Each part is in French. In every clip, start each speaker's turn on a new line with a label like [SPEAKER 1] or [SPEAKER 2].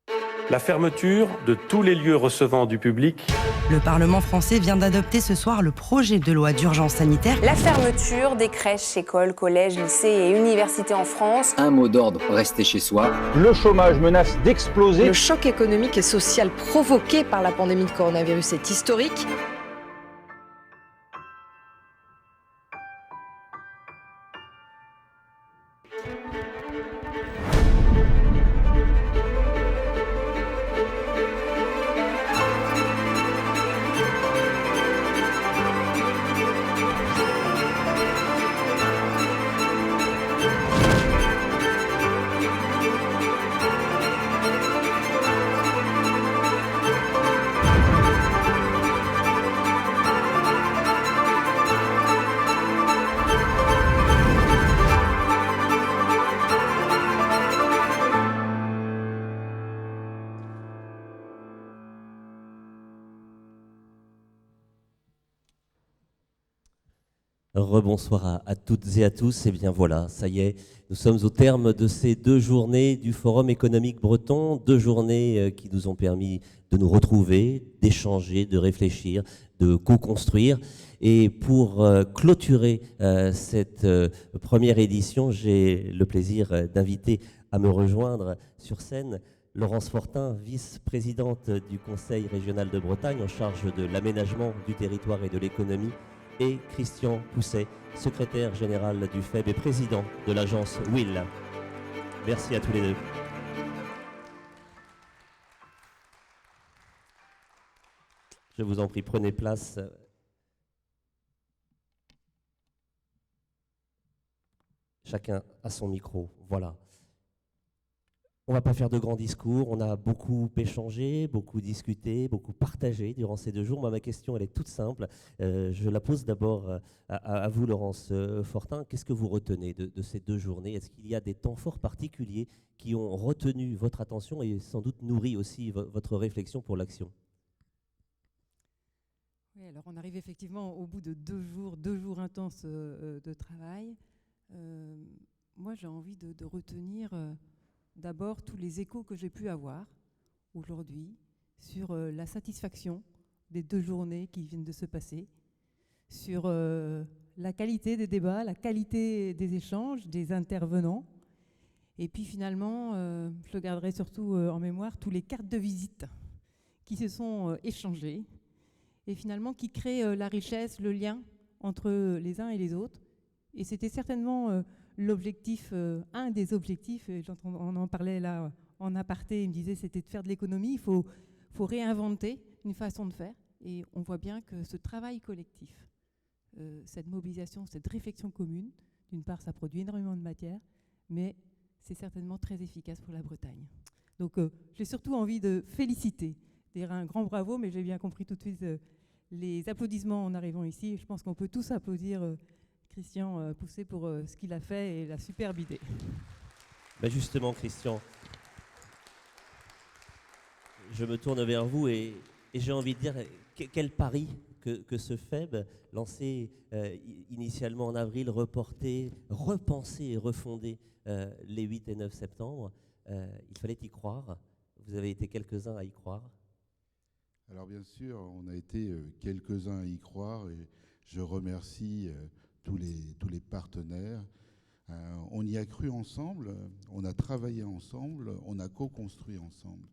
[SPEAKER 1] La fermeture de tous les lieux recevant du public.
[SPEAKER 2] Le Parlement français vient d'adopter ce soir le projet de loi d'urgence sanitaire.
[SPEAKER 3] La fermeture des crèches, écoles, collèges, lycées et universités en France.
[SPEAKER 4] Un mot d'ordre, rester chez soi.
[SPEAKER 5] Le chômage menace d'exploser.
[SPEAKER 6] Le choc économique et social provoqué par la pandémie de coronavirus est historique.
[SPEAKER 7] Rebonsoir à toutes et à tous. Et bien voilà, ça y est, nous sommes au terme de ces 2 journées du Forum économique breton, 2 journées qui nous ont permis de nous retrouver, d'échanger, de réfléchir, de co-construire. Et pour clôturer cette première édition, j'ai le plaisir d'inviter à me rejoindre sur scène Laurence Fortin, vice-présidente du Conseil régional de Bretagne en charge de l'aménagement du territoire et de l'économie, et Christian Pousset, secrétaire général du FEB et président de l'agence WIL. Merci à tous les deux. Je vous en prie, prenez place. Chacun a son micro, voilà. On ne va pas faire de grands discours, on a beaucoup échangé, beaucoup discuté, beaucoup partagé durant ces 2 jours. Moi, ma question, elle est toute simple. Je la pose d'abord à vous, Laurence Fortin. Qu'est-ce que vous retenez de ces 2 journées? Est-ce qu'il y a des temps forts particuliers qui ont retenu votre attention et sans doute nourri aussi votre réflexion pour l'action?
[SPEAKER 8] Oui, alors on arrive effectivement au bout de 2 jours intenses de travail. Moi, j'ai envie de retenir d'abord tous les échos que j'ai pu avoir aujourd'hui sur la satisfaction des 2 journées qui viennent de se passer, sur la qualité des débats, la qualité des échanges, des intervenants. Et puis finalement, je le garderai surtout en mémoire, tous les cartes de visite qui se sont échangées et finalement qui créent la richesse, le lien entre les uns et les autres. Et c'était certainement l'objectif, un des objectifs, on en parlait là en aparté, il me disait c'était de faire de l'économie, il faut réinventer une façon de faire. Et on voit bien que ce travail collectif, cette mobilisation, cette réflexion commune, d'une part ça produit énormément de matière, mais c'est certainement très efficace pour la Bretagne. Donc j'ai surtout envie de féliciter, dire un grand bravo, mais j'ai bien compris tout de suite les applaudissements en arrivant ici. Je pense qu'on peut tous applaudir Christian Pousset pour ce qu'il a fait et la superbe idée.
[SPEAKER 7] Ben justement, Christian, je me tourne vers vous et j'ai envie de dire, quel pari que ce FEB, lancé initialement en avril, reporté, repensé et refondé les 8 et 9 septembre, il fallait y croire. Vous avez été quelques-uns à y croire.
[SPEAKER 9] Alors bien sûr, on a été quelques-uns à y croire et je remercie tous les partenaires. On y a cru ensemble, on a travaillé ensemble, on a co-construit ensemble.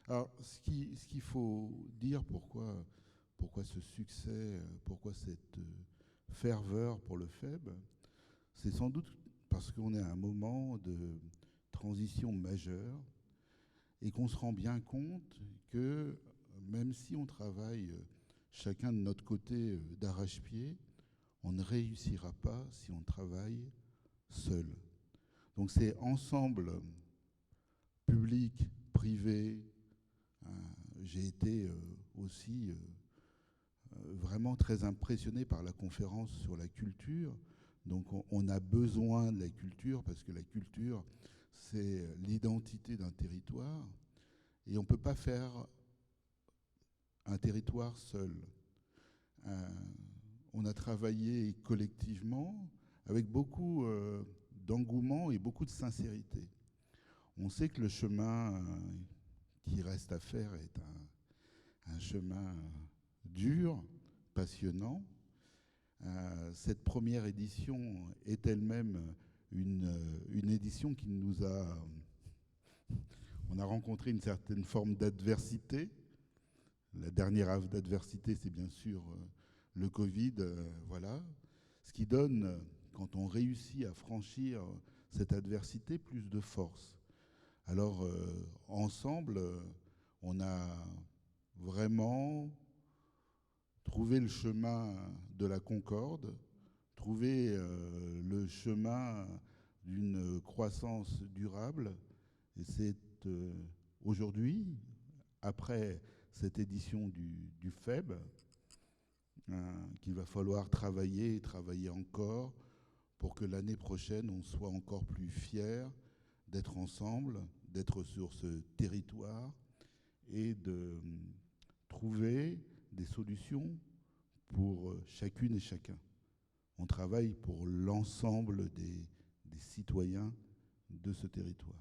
[SPEAKER 9] Alors ce qu'il faut dire, pourquoi ce succès, pourquoi cette ferveur pour le FEB, c'est sans doute parce qu'on est à un moment de transition majeure et qu'on se rend bien compte que même si on travaille chacun de notre côté d'arrache-pied, on ne réussira pas si on travaille seul. Donc c'est ensemble, public, privé. J'ai été aussi vraiment très impressionné par la conférence sur la culture. Donc on a besoin de la culture parce que la culture, c'est l'identité d'un territoire. Et on ne peut pas faire un territoire seul. On a travaillé collectivement avec beaucoup d'engouement et beaucoup de sincérité. On sait que le chemin qui reste à faire est un chemin dur, passionnant. Cette première édition est elle-même une édition qui nous a... On a rencontré une certaine forme d'adversité. La dernière adversité, c'est bien sûr le Covid, voilà. Ce qui donne, quand on réussit à franchir cette adversité, plus de force. Alors, ensemble, on a vraiment trouvé le chemin de la concorde, trouvé le chemin d'une croissance durable. Et c'est aujourd'hui, après cette édition du FEB, qu'il va falloir travailler et travailler encore pour que l'année prochaine, on soit encore plus fiers d'être ensemble, d'être sur ce territoire et de trouver des solutions pour chacune et chacun. On travaille pour l'ensemble des citoyens de ce territoire.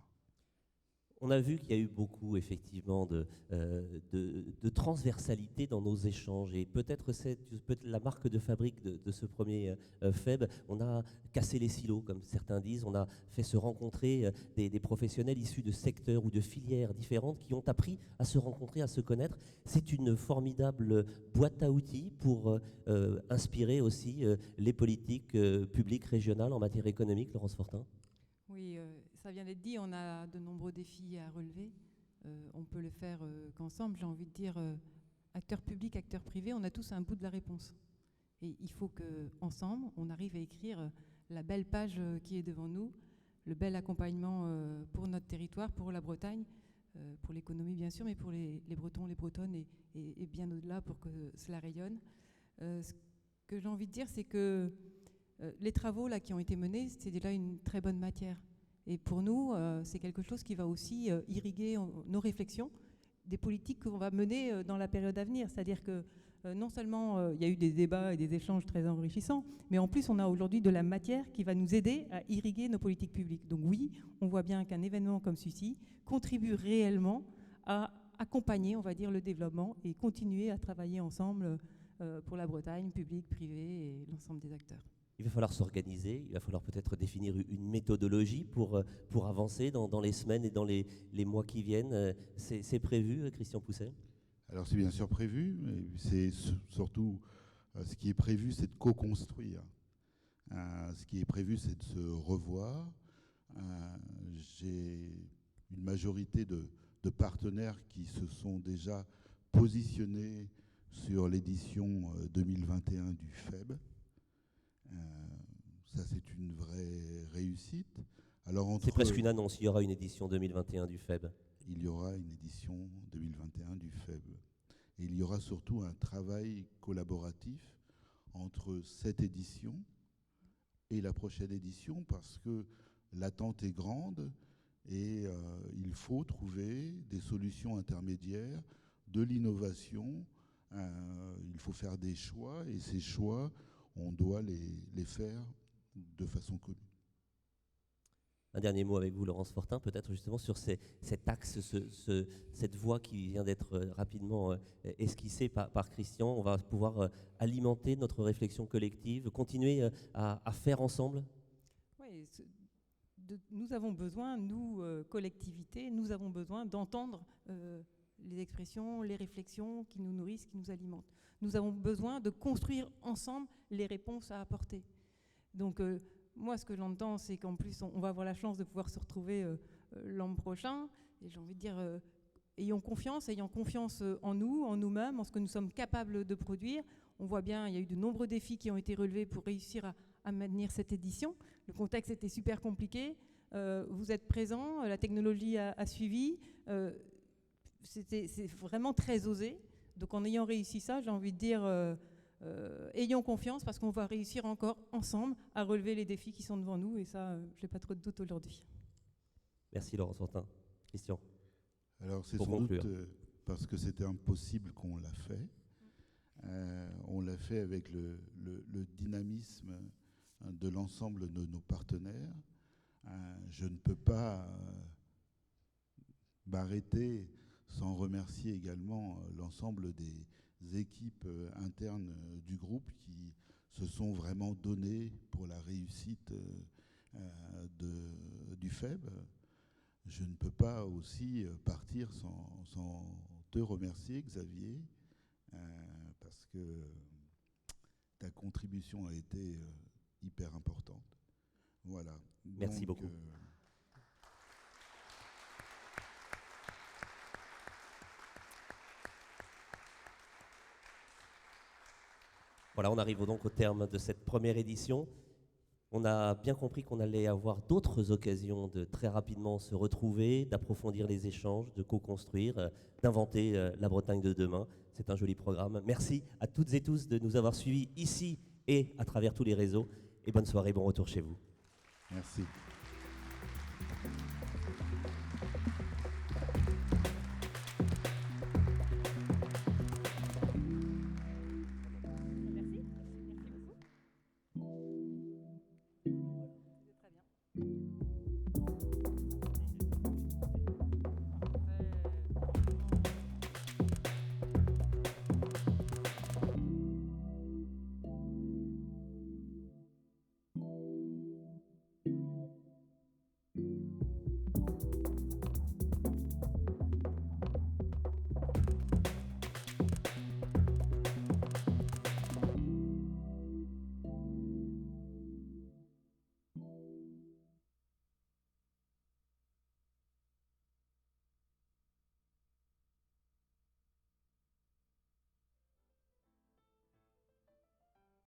[SPEAKER 7] On a vu qu'il y a eu beaucoup, effectivement, de transversalité dans nos échanges. Et peut-être c'est la marque de fabrique de ce premier FEB. On a cassé les silos, comme certains disent. On a fait se rencontrer des professionnels issus de secteurs ou de filières différentes qui ont appris à se rencontrer, à se connaître. C'est une formidable boîte à outils pour inspirer aussi les politiques publiques régionales en matière économique, Laurence Fortin.
[SPEAKER 8] Oui, ça vient d'être dit, on a de nombreux défis à relever. On peut le faire qu'ensemble. J'ai envie de dire, acteurs publics, acteurs privés, on a tous un bout de la réponse. Et il faut qu'ensemble, on arrive à écrire la belle page qui est devant nous, le bel accompagnement pour notre territoire, pour la Bretagne, pour l'économie bien sûr, mais pour les Bretons, les Bretonnes et bien au-delà pour que cela rayonne. Ce que j'ai envie de dire, c'est que les travaux là, qui ont été menés, c'est déjà une très bonne matière. Et pour nous, c'est quelque chose qui va aussi irriguer nos réflexions des politiques qu'on va mener dans la période à venir. C'est-à-dire que non seulement il y a eu des débats et des échanges très enrichissants, mais en plus on a aujourd'hui de la matière qui va nous aider à irriguer nos politiques publiques. Donc oui, on voit bien qu'un événement comme celui-ci contribue réellement à accompagner, on va dire, le développement et continuer à travailler ensemble pour la Bretagne, public, privé et l'ensemble des acteurs.
[SPEAKER 7] Il va falloir s'organiser, il va falloir peut-être définir une méthodologie pour avancer dans les semaines et dans les mois qui viennent. C'est prévu, Christian Pousset ?
[SPEAKER 9] Alors c'est bien sûr prévu, mais c'est surtout ce qui est prévu, c'est de co-construire. Ce qui est prévu, c'est de se revoir. J'ai une majorité de partenaires qui se sont déjà positionnés sur l'édition 2021 du FEB. Ça, c'est une vraie réussite. Alors,
[SPEAKER 7] c'est presque une annonce, il y aura une édition 2021 du FEB.
[SPEAKER 9] Il y aura une édition 2021 du FEB. Et il y aura surtout un travail collaboratif entre cette édition et la prochaine édition, parce que l'attente est grande et il faut trouver des solutions intermédiaires, de l'innovation. Il faut faire des choix, et ces choix, on doit les faire de façon commune.
[SPEAKER 7] Un dernier mot avec vous, Laurence Fortin, peut-être justement sur cet axe, cette voie qui vient d'être rapidement esquissée par Christian. On va pouvoir alimenter notre réflexion collective, continuer à faire ensemble.
[SPEAKER 8] Oui, nous avons besoin, nous, collectivités, nous avons besoin d'entendre les expressions, les réflexions qui nous nourrissent, qui nous alimentent. Nous avons besoin de construire ensemble les réponses à apporter. Donc, moi, ce que j'entends, c'est qu'en plus, on va avoir la chance de pouvoir se retrouver l'an prochain. Et j'ai envie de dire, ayons confiance en nous, en nous-mêmes, en ce que nous sommes capables de produire. On voit bien, il y a eu de nombreux défis qui ont été relevés pour réussir à maintenir cette édition. Le contexte était super compliqué. Vous êtes présents, la technologie a suivi. C'est vraiment très osé. Donc en ayant réussi ça, j'ai envie de dire, ayons confiance, parce qu'on va réussir encore ensemble à relever les défis qui sont devant nous, et ça, je n'ai pas trop de doute aujourd'hui.
[SPEAKER 7] Merci Laurence Fortin. Christian.
[SPEAKER 9] Alors c'est sans doute parce que c'était impossible qu'on l'a fait. On l'a fait avec le dynamisme de l'ensemble de nos partenaires. Je ne peux pas m'arrêter sans remercier également l'ensemble des équipes internes du groupe qui se sont vraiment données pour la réussite du FEB. Je ne peux pas aussi partir sans te remercier, Xavier, parce que ta contribution a été hyper importante. Voilà.
[SPEAKER 7] Merci beaucoup. Voilà, on arrive donc au terme de cette première édition. On a bien compris qu'on allait avoir d'autres occasions de très rapidement se retrouver, d'approfondir les échanges, de co-construire, d'inventer la Bretagne de demain. C'est un joli programme. Merci à toutes et tous de nous avoir suivis ici et à travers tous les réseaux. Et bonne soirée, bon retour chez vous.
[SPEAKER 9] Merci.